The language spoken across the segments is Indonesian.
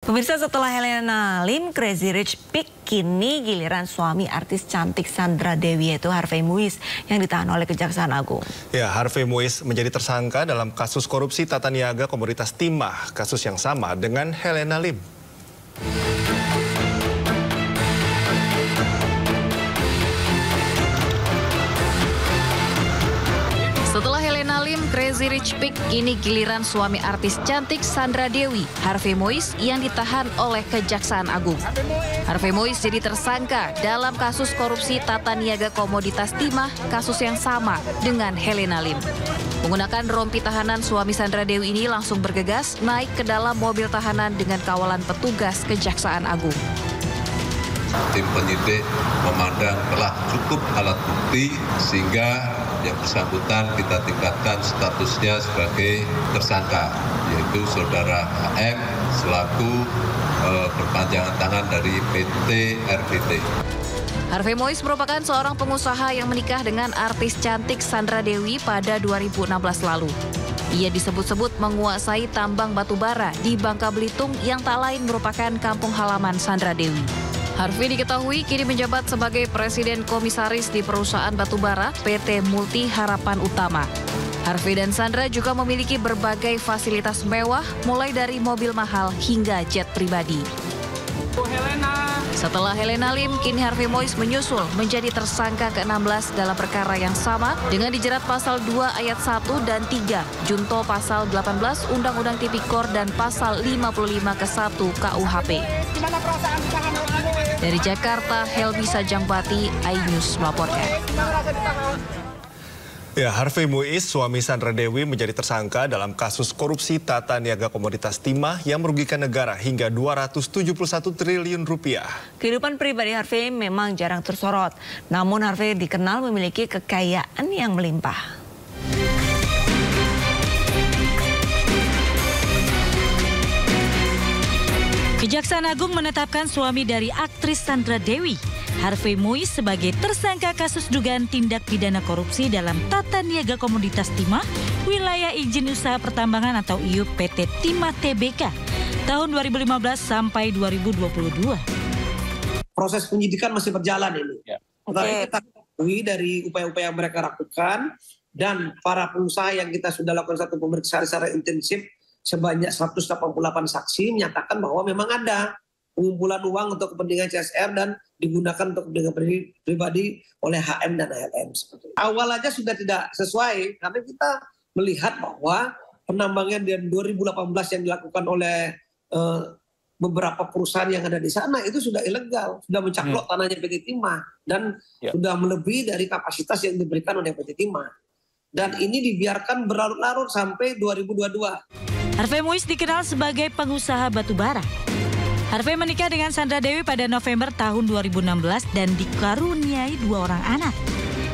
Pemirsa, setelah Helena Lim, Crazy Rich Pig, kini giliran suami artis cantik Sandra Dewi, yaitu Harvey Muiz, yang ditahan oleh Kejaksaan Agung. Ya, Harvey Muiz menjadi tersangka dalam kasus korupsi tata niaga komoditas timah, kasus yang sama dengan Helena Lim. Setelah Helena Lim, Crazy Rich Pig, kini giliran suami artis cantik Sandra Dewi, Harvey Muiz, yang ditahan oleh Kejaksaan Agung. Harvey Muiz jadi tersangka dalam kasus korupsi tata niaga komoditas timah, kasus yang sama dengan Helena Lim. Menggunakan rompi tahanan, suami Sandra Dewi ini langsung bergegas naik ke dalam mobil tahanan dengan kawalan petugas Kejaksaan Agung. Tim penyidik memandang telah cukup alat bukti sehingga yang bersangkutan kita tingkatkan statusnya sebagai tersangka, yaitu saudara HM selaku perpanjangan tangan dari PT RBT. Harvey Muiz merupakan seorang pengusaha yang menikah dengan artis cantik Sandra Dewi pada 2016 lalu. Ia disebut-sebut menguasai tambang batu bara di Bangka Belitung yang tak lain merupakan kampung halaman Sandra Dewi. Harvey diketahui kini menjabat sebagai Presiden Komisaris di perusahaan batubara PT Multi Harapan Utama. Harvey dan Sandra juga memiliki berbagai fasilitas mewah, mulai dari mobil mahal hingga jet pribadi. Setelah Helena Lim, kini Harvey Muiz menyusul menjadi tersangka ke-16 dalam perkara yang sama dengan dijerat pasal 2 ayat 1 dan 3, junto pasal 18 Undang-Undang Tipikor dan pasal 55 ke 1 KUHP. Dari Jakarta, Helmi Sajangbati, iNews melaporkan. Ya, Harvey Muiz, suami Sandra Dewi, menjadi tersangka dalam kasus korupsi tata niaga komoditas timah yang merugikan negara hingga 271 triliun rupiah. Kehidupan pribadi Harvey memang jarang tersorot, namun Harvey dikenal memiliki kekayaan yang melimpah. Kejaksaan Agung menetapkan suami dari aktris Sandra Dewi, Harvey Muiz, sebagai tersangka kasus dugaan tindak pidana korupsi dalam tata niaga komoditas timah wilayah izin usaha pertambangan atau IUP PT Timah Tbk tahun 2015 sampai 2022. Proses penyidikan masih berjalan ini. Kita ketahui dari upaya-upaya yang mereka lakukan dan para pengusaha yang kita sudah lakukan satu pemeriksaan secara intensif sebanyak 188 saksi menyatakan bahwa memang ada pengumpulan uang untuk kepentingan CSR dan digunakan untuk kepentingan pribadi oleh HM dan ALM. Awal aja sudah tidak sesuai karena kita melihat bahwa penambangan di 2018 yang dilakukan oleh beberapa perusahaan yang ada di sana itu sudah ilegal, sudah mencaplok tanahnya PT Timah dan sudah melebihi dari kapasitas yang diberikan oleh PT Timah. Dan ini dibiarkan berlarut-larut sampai 2022. Harvey Muiz dikenal sebagai pengusaha batubara. Harvey menikah dengan Sandra Dewi pada November tahun 2016 dan dikaruniai 2 orang anak.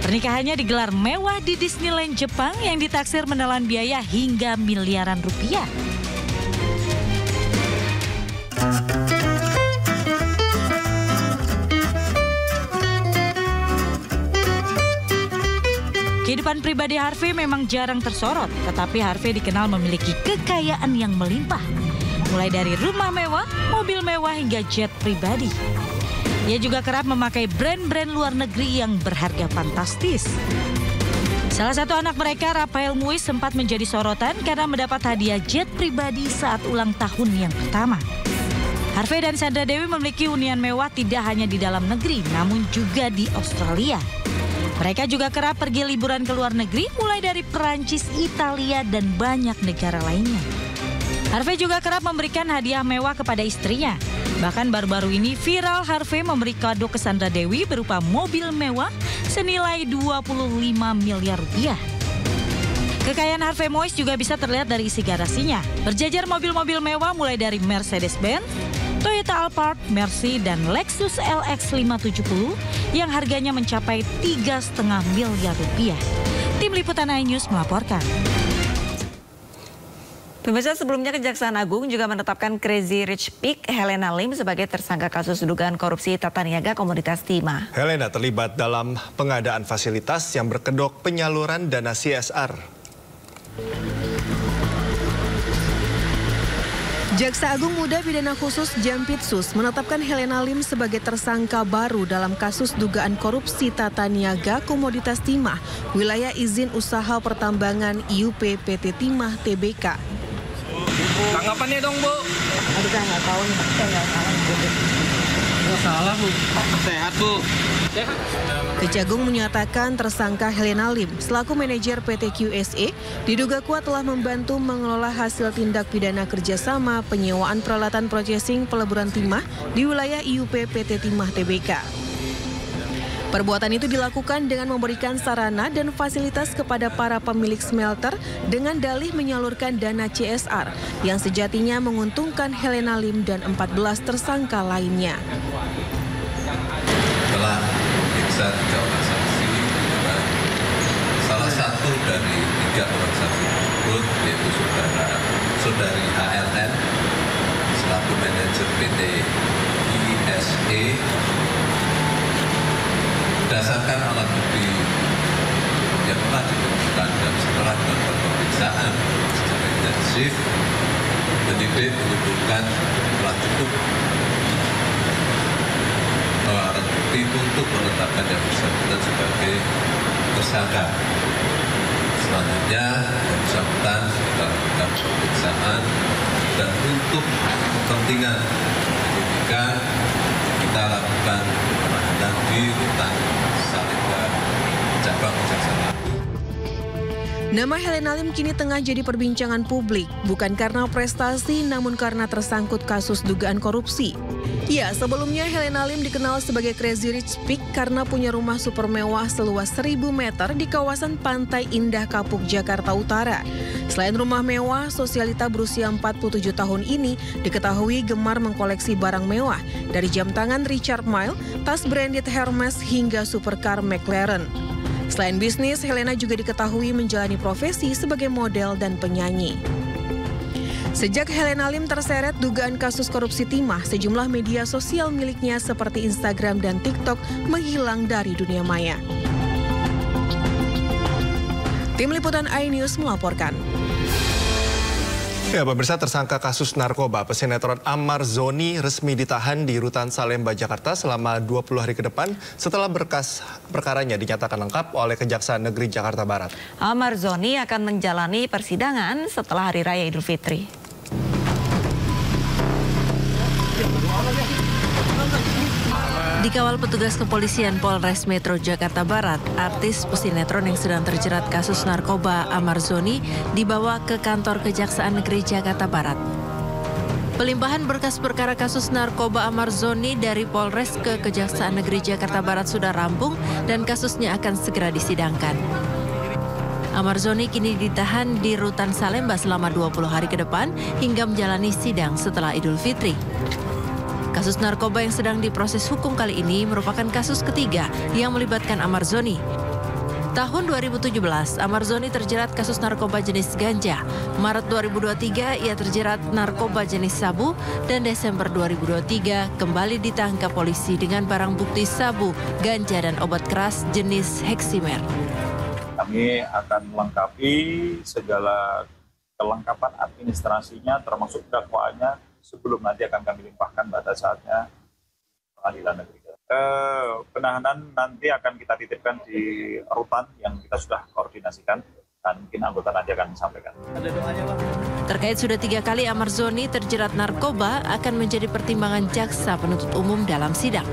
Pernikahannya digelar mewah di Disneyland Jepang yang ditaksir menelan biaya hingga miliaran rupiah. Kehidupan pribadi Harvey memang jarang tersorot, tetapi Harvey dikenal memiliki kekayaan yang melimpah. Mulai dari rumah mewah, mobil mewah hingga jet pribadi. Ia juga kerap memakai brand-brand luar negeri yang berharga fantastis. Salah satu anak mereka, Rafael Muiz, sempat menjadi sorotan karena mendapat hadiah jet pribadi saat ulang tahun yang pertama. Harvey dan Sandra Dewi memiliki hunian mewah tidak hanya di dalam negeri, namun juga di Australia. Mereka juga kerap pergi liburan ke luar negeri, mulai dari Perancis, Italia, dan banyak negara lainnya. Harvey juga kerap memberikan hadiah mewah kepada istrinya. Bahkan baru-baru ini viral Harvey memberi kado ke Sandra Dewi berupa mobil mewah senilai 25 miliar rupiah. Kekayaan Harvey Muiz juga bisa terlihat dari isi garasinya. Berjajar mobil-mobil mewah mulai dari Mercedes-Benz, Toyota Alphard, Mercy, dan Lexus LX 570 yang harganya mencapai 3,5 miliar rupiah. Tim Liputan iNews melaporkan. Pemirsa, sebelumnya Kejaksaan Agung juga menetapkan Crazy Rich Pig Helena Lim sebagai tersangka kasus dugaan korupsi tata niaga komoditas timah. Helena terlibat dalam pengadaan fasilitas yang berkedok penyaluran dana CSR. Jaksa Agung Muda Pidana Khusus Jampitsus menetapkan Helena Lim sebagai tersangka baru dalam kasus dugaan korupsi tata niaga komoditas timah wilayah izin usaha pertambangan IUP PT Timah Tbk. Tanggapannya dong, Bu. Aduh, saya nggak tahu nih, saya nggak salah. Nggak salah, Bu. Sehat, Bu. Sehat. Kejagung menyatakan tersangka Helena Lim selaku manajer PT QSE diduga kuat telah membantu mengelola hasil tindak pidana kerjasama penyewaan peralatan processing peleburan timah di wilayah IUP PT Timah Tbk. Perbuatan itu dilakukan dengan memberikan sarana dan fasilitas kepada para pemilik smelter dengan dalih menyalurkan dana CSR yang sejatinya menguntungkan Helena Lim dan 14 tersangka lainnya. Telah memeriksa 3 orang saksi, salah satu dari 3 orang saksi tersebut yaitu saudari HLN selaku manajer PT QSE. Berdasarkan alat bukti yang telah ditemukan dan setelah dilakukan pemeriksaan secara intensif, penyidik menyimpulkan telah cukup alat bukti untuk menetapkan yang bersangkutan sebagai tersangka. Selanjutnya, yang bersangkutan kita lakukan pemeriksaan dan untuk kepentingan penyidikan kita lakukan penahanan di rutan Salemba, cabang Kejaksaan Agung. Nama Helena Lim kini tengah jadi perbincangan publik, bukan karena prestasi namun karena tersangkut kasus dugaan korupsi. Ya, sebelumnya Helena Lim dikenal sebagai Crazy Rich Pig karena punya rumah super mewah seluas 1.000 meter di kawasan Pantai Indah Kapuk, Jakarta Utara. Selain rumah mewah, sosialita berusia 47 tahun ini diketahui gemar mengkoleksi barang mewah, dari jam tangan Richard Mille, tas branded Hermes hingga supercar McLaren. Selain bisnis, Helena juga diketahui menjalani profesi sebagai model dan penyanyi. Sejak Helena Lim terseret dugaan kasus korupsi timah, sejumlah media sosial miliknya seperti Instagram dan TikTok menghilang dari dunia maya. Tim Liputan iNews melaporkan. Ya, pemirsa, tersangka kasus narkoba pesinetron Amar Zoni resmi ditahan di Rutan Salemba, Jakarta selama 20 hari ke depan setelah berkas perkaranya dinyatakan lengkap oleh Kejaksaan Negeri Jakarta Barat. Amar Zoni akan menjalani persidangan setelah Hari Raya Idul Fitri. Dikawal petugas kepolisian Polres Metro Jakarta Barat, artis pesinetron yang sedang terjerat kasus narkoba Amar Zoni dibawa ke kantor Kejaksaan Negeri Jakarta Barat. Pelimpahan berkas perkara kasus narkoba Amar Zoni dari Polres ke Kejaksaan Negeri Jakarta Barat sudah rampung dan kasusnya akan segera disidangkan. Amar Zoni kini ditahan di Rutan Salemba selama 20 hari ke depan hingga menjalani sidang setelah Idul Fitri. Kasus narkoba yang sedang diproses hukum kali ini merupakan kasus ketiga yang melibatkan Amar Zoni. Tahun 2017, Amar Zoni terjerat kasus narkoba jenis ganja. Maret 2023, ia terjerat narkoba jenis sabu, dan Desember 2023 kembali ditangkap polisi dengan barang bukti sabu, ganja, dan obat keras jenis heksimer. Kami akan melengkapi segala kelengkapan administrasinya termasuk dakwaannya sebelum nanti akan kami limpahkan pada saatnya pengadilan negeri. Penahanan nanti akan kita titipkan di rutan yang kita sudah koordinasikan dan mungkin anggota nanti akan sampaikan. Terkait sudah 3 kali Amar Zoni terjerat narkoba akan menjadi pertimbangan jaksa penuntut umum dalam sidang.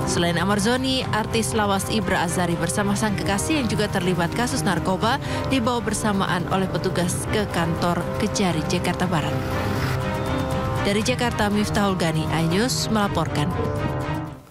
Selain Amar Zoni, artis lawas Ibra Azari bersama sang kekasih yang juga terlibat kasus narkoba dibawa bersamaan oleh petugas ke kantor Kejari, Jakarta Barat. Dari Jakarta, Miftahul Gani, iNews melaporkan.